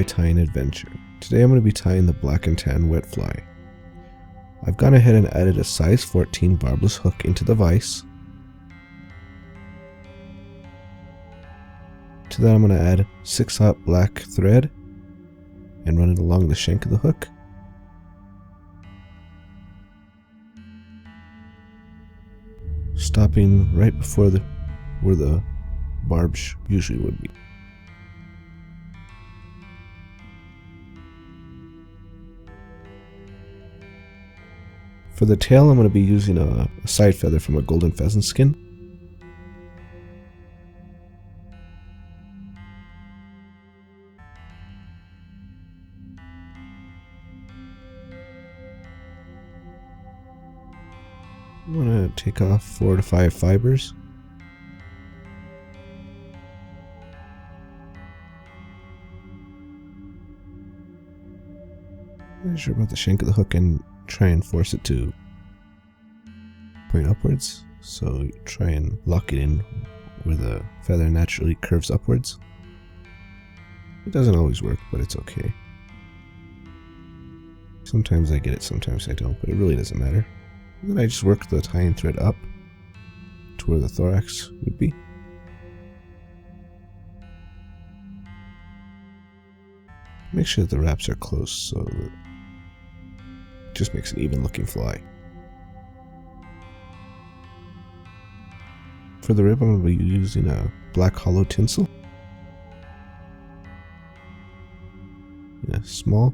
tying adventure. Today I'm going to be tying the black and tan wet fly. I've gone ahead and added a size 14 barbless hook into the vise. To that I'm going to add 6/0 black thread and run it along the shank of the hook. Stopping right before where the barbs usually would be. For the tail, I'm going to be using a side feather from a golden pheasant skin. I'm going to take off 4 to 5 fibers. Measure about the shank of the hook and try and force it to point upwards. So you try and lock it in where the feather naturally curves upwards. It doesn't always work, but it's okay. Sometimes I get it, sometimes I don't, but it really doesn't matter. And then I just work the tying thread up to where the thorax would be. Make sure that the wraps are close so that it just makes an even looking fly. For the rib, I'm going to be using a black Holo tinsel. Yeah, small.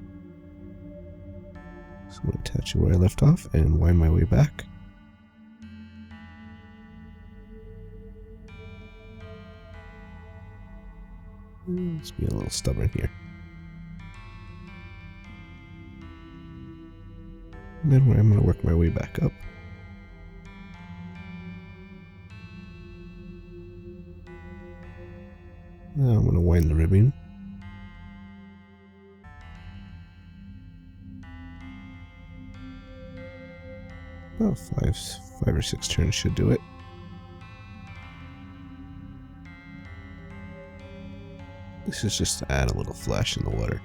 So I'm going to attach it where I left off and wind my way back. Let's be a little stubborn here. And then I'm going to work my way back up. Now I'm going to wind the ribbing. About 5 or 6 turns should do it. This is just to add a little flash in the water.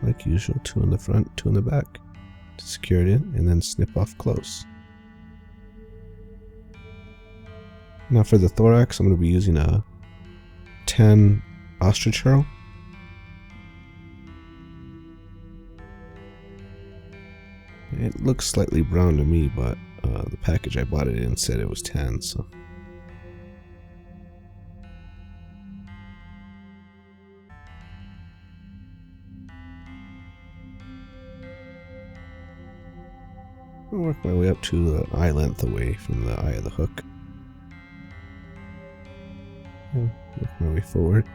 Like usual, 2 in the front, 2 in the back to secure it in, and then snip off close. Now for the thorax, I'm going to be using a tan Ostrich Herl. It looks slightly brown to me, but the package I bought it in said it was tan, so. I'll work my way up to an eye length away from the eye of the hook. And work my way forward,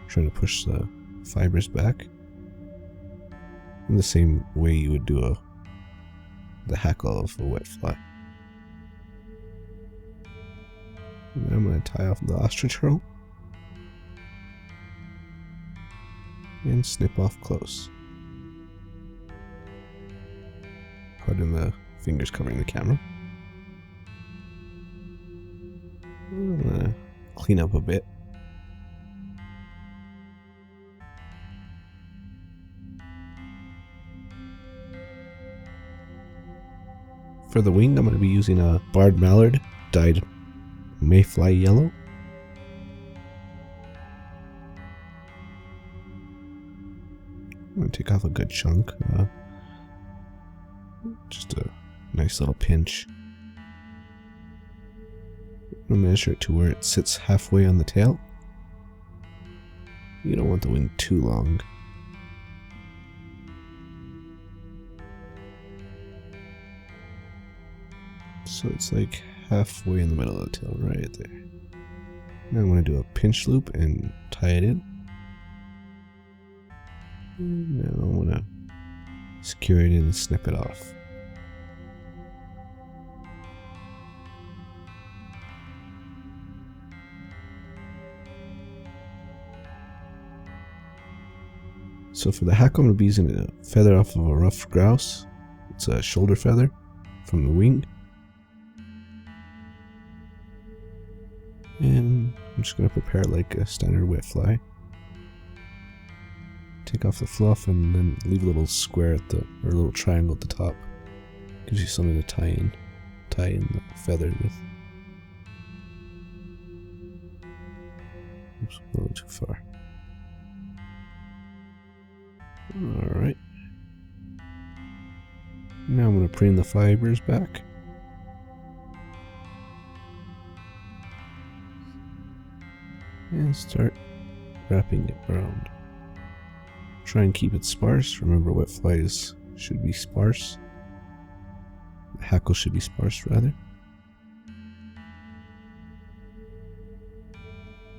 trying to push the fibers back in the same way you would do the hackle of a wet fly. And then I'm going to tie off the ostrich herl and snip off close. Pardon the fingers covering the camera. I'm going to clean up a bit. For the wing, I'm going to be using a barred mallard dyed Mayfly yellow. I'm going to take off a good chunk. Just a nice little pinch. I'm going to measure it to where it sits halfway on the tail. You don't want the wing too long. So it's like halfway in the middle of the tail, right there. Now I'm going to do a pinch loop and tie it in. And now I'm going to secure it in and snip it off. So for the hackle, I'm going to be using a feather off of a rough grouse. It's a shoulder feather from the wing. And I'm I'm just going to prepare like a standard Mayfly. Take off the fluff and then leave a little square at the, or a little triangle at the top. Gives you something to tie in the feather with. Oops, a little too far. Alright. Now I'm going to preen the fibers back. And start wrapping it around. Try and keep it sparse. Remember, Mayflies should be sparse. The Hackle should be sparse, rather.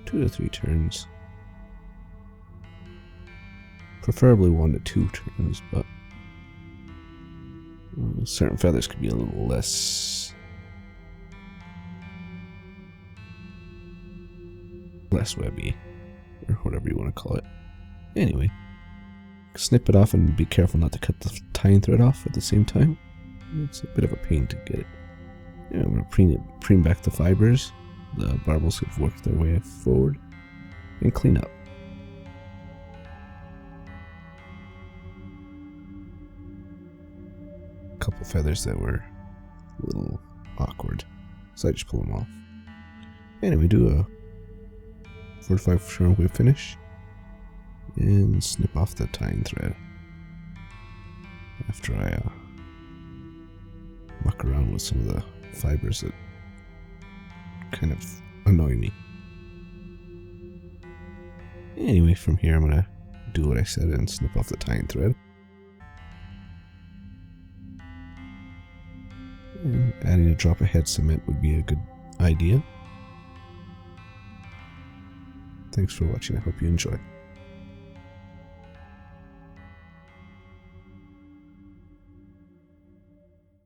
2 to 3 turns. Preferably 1 to 2 turns, but certain feathers could be a little less webby, or whatever you want to call it. Anyway, snip it off and be careful not to cut the tying thread off at the same time. It's a bit of a pain to get it. Yeah, I'm going to preen back the fibers. The barbels have worked their way forward, and clean up. A couple feathers that were a little awkward, so I just pull them off. Anyway, do a 45 turn whip finish and snip off the tying thread after I muck around with some of the fibers that kind of annoy me. Anyway, from here I'm gonna do what I said and snip off the tying thread. And adding a drop of head cement would be a good idea. Thanks for watching. I hope you enjoy.